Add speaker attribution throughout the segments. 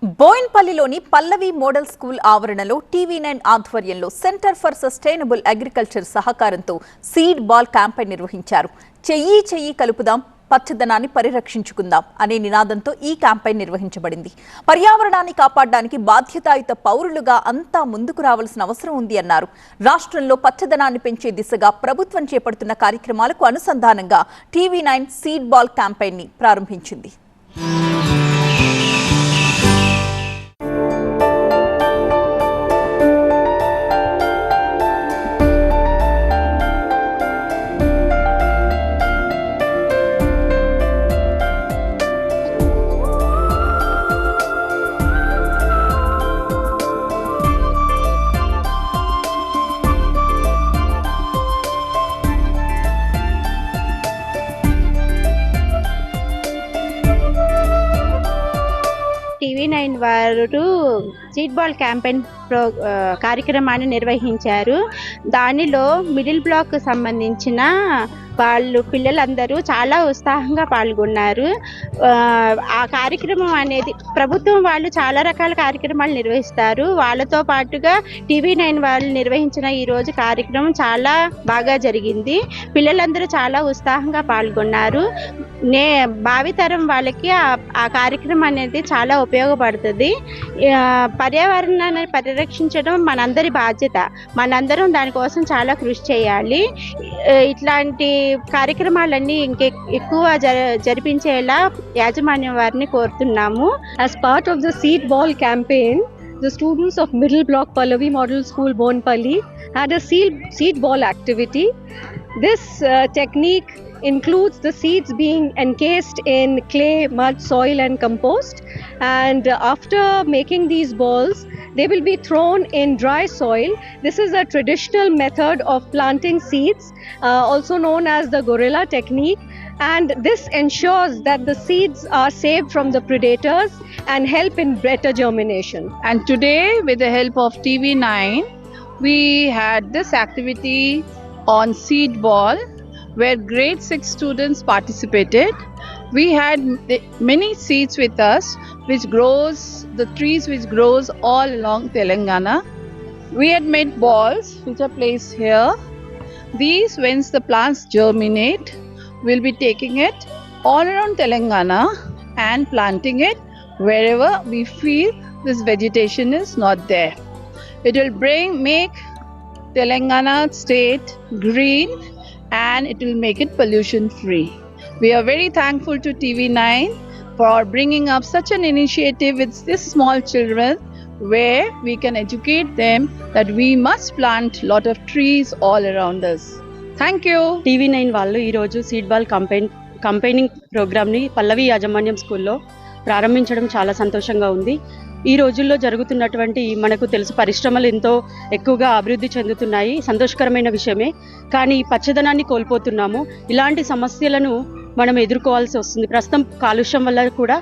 Speaker 1: బోయిన్పల్లిలోని పల్లవి model school ఆవరణలో TV9 ఆధ్వర్యంలో centre for sustainable agriculture సహకారంతో సీడ్ బాల్ క్యాంపెయిన్ నిర్వహించారు. చెయ్యి చెయ్యి కలుపుదాం, పచ్చదనాన్ని పరిరక్షించుకుందాం అనే నినాదంతో ఈ క్యాంపెయిన్ నిర్వహించబడింది. పర్యావరణాన్ని కాపాడడానికి బాధ్యతాయుత పౌరులుగా అంతా ముందుకు రావాల్సిన అవసరం ఉంది అన్నారు. రాష్ట్రంలో పచ్చదనాన్ని పెంచే దిశగా ప్రభుత్వం చేపడుతున్న కార్యక్రమాలకు అనుసంధానంగా టీవీ9 సీడ్ బాల్ క్యాంపెయిన్ ని ప్రారంభించింది.
Speaker 2: టీవీ9 వారు సీడ్ బాల్ క్యాంపెయిన్ కార్యక్రమాన్ని నిర్వహించారు. దానిలో మిడిల్ బ్లాక్ సంబంధించిన పిల్లలందరూ చాలా ఉత్సాహంగా పాల్గొన్నారు. ఆ కార్యక్రమం అనేది ప్రభుత్వం వాళ్ళు చాలా రకాల కార్యక్రమాలు నిర్వహిస్తారు. వాళ్ళతో పాటుగా టీవీ9 వాళ్ళు నిర్వహించిన ఈరోజు కార్యక్రమం చాలా బాగా జరిగింది. పిల్లలందరూ చాలా ఉత్సాహంగా పాల్గొన్నారు. భావితరం వాళ్ళకి ఆ కార్యక్రమం అనేది చాలా ఉపయోగపడుతుంది. పర్యావరణాన్ని పరిరక్షించడం మనందరి బాధ్యత. మనందరం దానికోసం చాలా కృషి చేయాలి. ఇట్లాంటి కార్యక్రమాలన్నీ ఎక్కువ జరిపించేలా యాజమాన్యం వారిని కోరుతున్నాము.
Speaker 3: As part of the seed ball campaign, the students of Middle Block Pallavi Model School Boinpalli had a seed ball activity. This technique includes the seeds being encased in clay, mud, soil and compost, and after making these balls they will be thrown in dry soil. This is a traditional method of planting seeds, also known as the gorilla technique, and this ensures that the seeds are saved from the predators and help in better germination.
Speaker 4: And today, with the help of TV9, we had this activity on seed ball where grade 6 students participated. We had many seeds with us the trees which grows all along Telangana. We had made balls which are placed here. These, once the plants germinate, we'll be taking it all around Telangana and planting it wherever we feel this vegetation is not there. It will make Telangana state green and it will make it pollution free. We are very thankful to TV9 for bringing up such an initiative with these small children where we can educate them that we must plant lot of trees all around us. Thank you.
Speaker 3: TV9 వాళ్ళు ఈరోజు seed ball కంపెయినింగ్ ప్రోగ్రామ్ని పల్లవి యాజమాన్యం స్కూల్లో ప్రారంభించడం చాలా సంతోషంగా ఉంది. ఈ రోజుల్లో జరుగుతున్నటువంటి మనకు తెలుసు పరిశ్రమలు ఎంతో ఎక్కువగా అభివృద్ధి చెందుతున్నాయి, సంతోషకరమైన విషయమే. కానీ పచ్చదనాన్ని కోల్పోతున్నాము. ఇలాంటి సమస్యలను మనం ఎదుర్కోవాల్సి వస్తుంది. ప్రస్తుతం కాలుష్యం వల్ల కూడా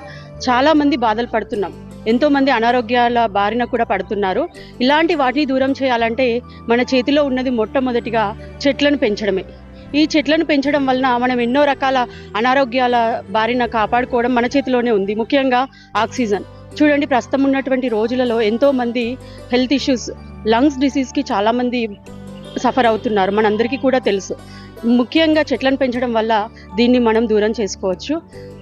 Speaker 3: చాలామంది బాధలు పడుతున్నాం. ఎంతోమంది అనారోగ్యాల బారిన కూడా పడుతున్నారు. ఇలాంటి వాటిని దూరం చేయాలంటే మన చేతిలో ఉన్నది మొట్టమొదటిగా చెట్లను పెంచడమే. ఈ చెట్లను పెంచడం వలన మనం ఎన్నో రకాల అనారోగ్యాల బారిన కాపాడుకోవడం మన చేతిలోనే ఉంది. ముఖ్యంగా ఆక్సిజన్. చూడండి, ప్రస్తుతం ఉన్నటువంటి రోజులలో ఎంతోమంది హెల్త్ ఇష్యూస్, లంగ్స్ డిసీజ్కి చాలామంది సఫర్ అవుతున్నారు, మనందరికీ కూడా తెలుసు. ముఖ్యంగా చెట్లను పెంచడం వల్ల దీన్ని మనం దూరం చేసుకోవచ్చు.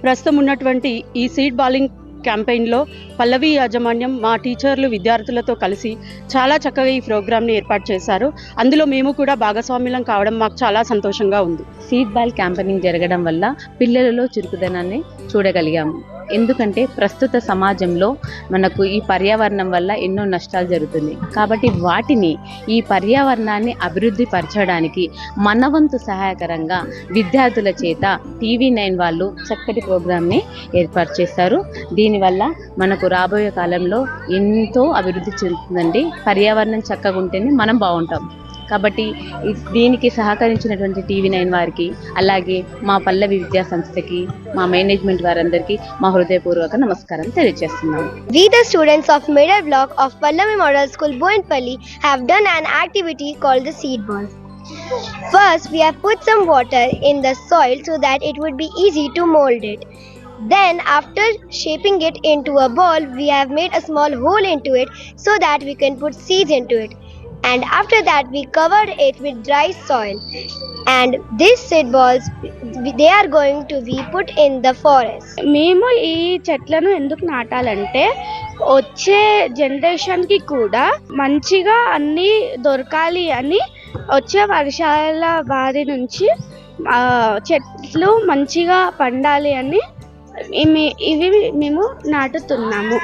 Speaker 3: ప్రస్తుతం ఉన్నటువంటి ఈ సీడ్ బాలింగ్ క్యాంపెయిన్లో పల్లవి యాజమాన్యం మా టీచర్లు విద్యార్థులతో కలిసి చాలా చక్కగా ఈ ప్రోగ్రామ్ని ఏర్పాటు చేశారు. అందులో మేము కూడా భాగస్వామ్యం కావడం మాకు చాలా సంతోషంగా ఉంది.
Speaker 5: సీడ్ బాల్ క్యాంపెయినింగ్ జరగడం వల్ల పిల్లలలో చురుకుదనాన్ని చూడగలిగాము. ఎందుకంటే ప్రస్తుత సమాజంలో మనకు ఈ పర్యావరణం వల్ల ఎన్నో నష్టాలు జరుగుతుంది. కాబట్టి వాటిని, ఈ పర్యావరణాన్ని అభివృద్ధి పరచడానికి మన వంతు సహాయకరంగా విద్యార్థుల చేత టీవీ9 వాళ్ళు చక్కటి ప్రోగ్రామ్ని ఏర్పాటు చేశారు. దీనివల్ల మనకు రాబోయే కాలంలో ఎంతో అభివృద్ధి చెందుతుందండి. పర్యావరణం చక్కగా ఉంటేనే మనం బాగుంటాం. కాబట్టి దీనికి సహకరించినటువంటి టీవీ9 వారికి, అలాగే మా పల్లవి విద్యా సంస్థకి, మా మేనేజ్మెంట్ వారందరికీ మా హృదయపూర్వక నమస్కారం తెలియజేస్తున్నాను.
Speaker 6: We, the students of Middle Block of Pallavi Model School Boinpalli, have done an activity called the seed ball. First, we have put some water in the soil so that it would be easy to mold it. Then after shaping it into a ball, we have made a small hole into it so that we can put seeds into it. And after that we covered it with dry soil. And these seed balls, they are going to be put in the forest.
Speaker 2: మేము ఈ చెట్లను ఎందుకు నాటాలంటే వచ్చే జనరేషన్కి కూడా మంచిగా అన్నీ దొరకాలి అని, వచ్చే వర్షాల బారి నుంచి చెట్లు మంచిగా పండాలి అని ఇవి మేము నాటుతున్నాము.